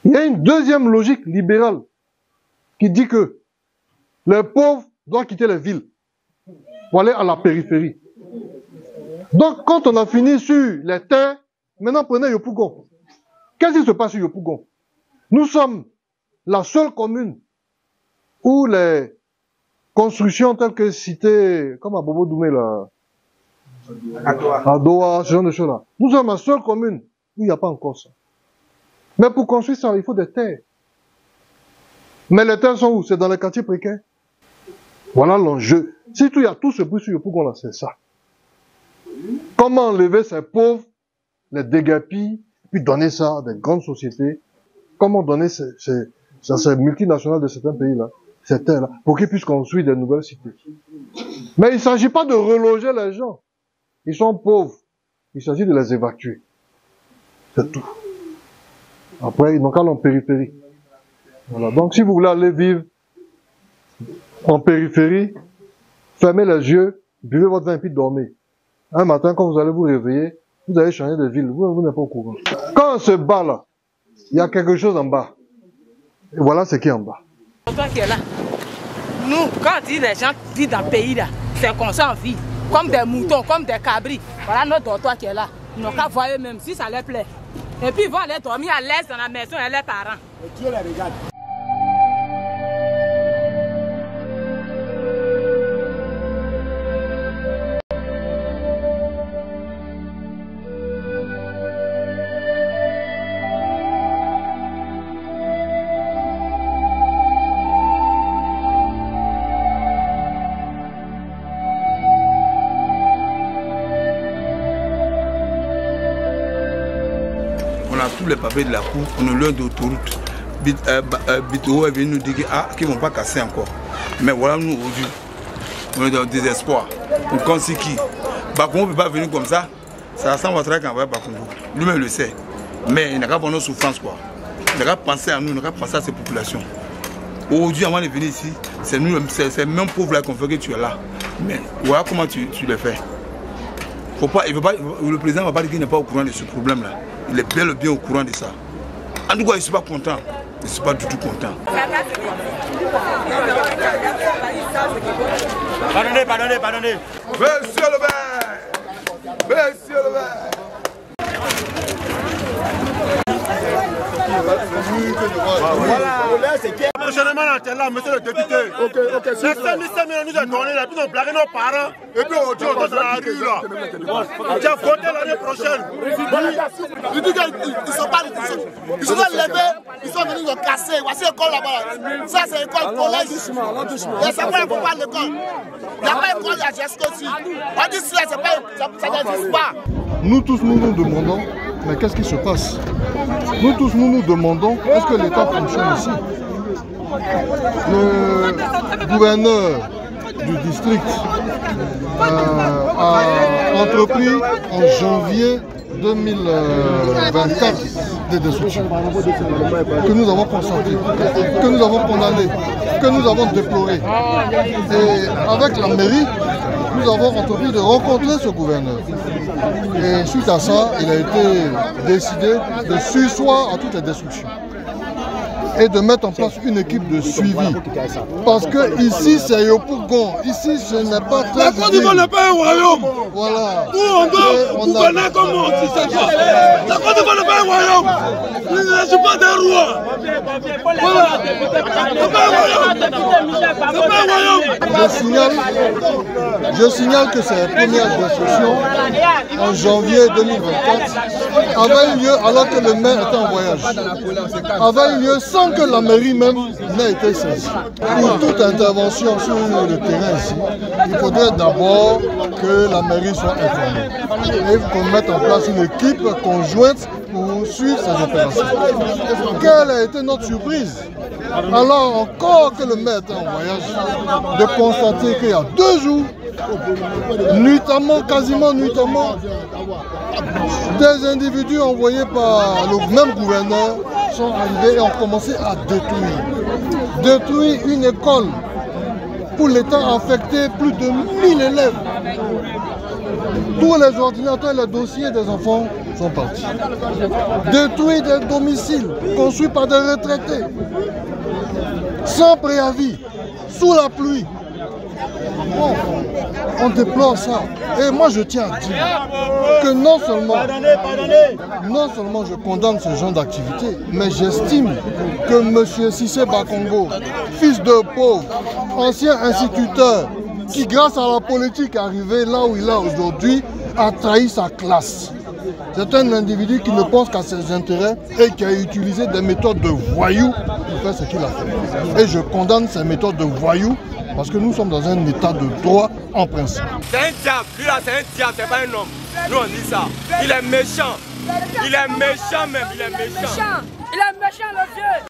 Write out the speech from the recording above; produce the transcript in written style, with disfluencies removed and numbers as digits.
Il y a une deuxième logique libérale qui dit que les pauvres doivent quitter les villes pour aller à la périphérie. Donc, quand on a fini sur les terres, maintenant prenez Yopougon. Qu'est-ce qui se passe sur Yopougon? Nous sommes la seule commune où les constructions telles que citées, comme à Bobo Doumé là, à Doha, ce genre de choses-là. Nous sommes la seule commune où il n'y a pas encore ça. Mais pour construire ça, il faut des terres. Mais les terres sont où? C'est dans les quartiers précaires. Voilà l'enjeu. Si il y a tout ce bruit sur Yopougon là, c'est ça. Comment enlever ces pauvres, les déguerpir, puis donner ça à des grandes sociétés? Comment donner ces multinationales de certains pays-là, ces terres-là, pour qu'ils puissent construire des nouvelles cités? Mais il ne s'agit pas de reloger les gens. Ils sont pauvres. Il s'agit de les évacuer. C'est tout. Après, ils n'ont qu'à aller en périphérie. Voilà. Donc, si vous voulez aller vivre en périphérie, fermez les yeux, buvez votre vin et puis dormez. Un matin, quand vous allez vous réveiller, vous allez changer de ville. Vous n'êtes pas au courant. Quand on se bat là, il y a quelque chose en bas. Et voilà ce qui est en bas. Toi qui es là, nous, quand on dit les gens vivent dans le pays là, c'est comme ça on vit. Comme des moutons, comme des cabris. Voilà notre dortoir qui est là. Ils n'ont qu'à voir eux-mêmes si ça leur plaît. Et puis ils vont aller dormir à l'aise dans la maison et leurs parents. Et Dieu les regarde. Tous les papiers de la cour, on a l'heure d'autoroute. Bitoro est venu nous dire qu'ils ne vont pas casser encore. Mais voilà, nous aujourd'hui, on est dans le désespoir. On pense qui Bakongo ne peut pas venir comme ça. Ça ressemble à travailler qu'envoyer Bakongo. Lui-même le sait. Mais il n'a qu'à voir nos souffrances, quoi. Il n'a qu'à penser à nous, il n'a qu'à penser à ces populations. Aujourd'hui, avant de venir ici, c'est nous, c'est même pauvres là qu'on fait que tu es là. Mais voilà comment tu le fais. Faut pas, le président ne va pas dire qu'il n'est pas au courant de ce problème-là. Il est bel et bien au courant de ça. En tout cas, je ne suis pas content. Je ne suis pas du tout content. Pardonnez. Monsieur le maire! Monsieur le maire! Voilà. Prochainement, on est là, monsieur le député. Ok. C'est ça, nous a donné là, puis on blague nos parents. Et puis aujourd'hui, on est dans la rue là. Tu as voté l'année prochaine. Ils disent qu'ils sont pas. Ils sont levés, ils sont venus nous casser. Voici l'école là-bas. Ça, c'est l'école collège. Il y a ça, il ne faut pas l'école. Il n'y a pas d'école à Gescosi. On dit ça, ça n'existe pas. Nous tous, nous nous demandons, mais qu'est-ce qui se passe? Nous tous, nous nous demandons, est-ce que l'État fonctionne ici? Le gouverneur du district a entrepris en janvier 2024 des destructions que nous avons constatées, que nous avons condamnées, que nous avons déplorées. Et avec la mairie, nous avons entrepris de rencontrer ce gouverneur. Et suite à ça, il a été décidé de surseoir à toutes les destructions et de mettre en place une équipe de suivi. Parce que ici, c'est Yopougon. Ici, ce n'est pas très... La Côte d'Ivoire n'est pas un royaume. Voilà. Où on doit gouverner comme on dit, c'est ça. La Côte d'Ivoire n'est pas un royaume. Il ne suis pas des rois. Voilà. C'est pas un royaume. C'est pas un royaume. Je signale que ces premières destructions, en janvier 2024, avaient eu lieu alors que le maire était en voyage. Avaient eu lieu sans que la mairie même n'ait été saisie. Pour toute intervention sur le terrain ici, il faudrait d'abord que la mairie soit informée et qu'on mette en place une équipe conjointe pour suivre ces opérations. Quelle a été notre surprise, alors encore que le maire était en voyage, de constater qu'il y a 2 jours, nuitamment, quasiment nuitamment, des individus envoyés par le même gouverneur sont arrivés et ont commencé à détruire une école où l'État a affecté plus de 1000 élèves. Tous les ordinateurs et les dossiers des enfants sont partis. Détruire des domiciles construits par des retraités, sans préavis, sous la pluie. Bon, on déplore ça. Et moi je tiens à dire que non seulement je condamne ce genre d'activité, mais j'estime que M. Cissé Bakongo, fils de pauvre, ancien instituteur, qui grâce à la politique est arrivé là où il est aujourd'hui, a trahi sa classe. C'est un individu qui ne pense qu'à ses intérêts et qui a utilisé des méthodes de voyous pour faire ce qu'il a fait. Et je condamne ces méthodes de voyous parce que nous sommes dans un état de droit en principe. C'est un diable, lui là c'est un diable, c'est pas un homme. Nous on dit ça. Il est méchant. Il est méchant même, il est méchant. Il est méchant le vieux.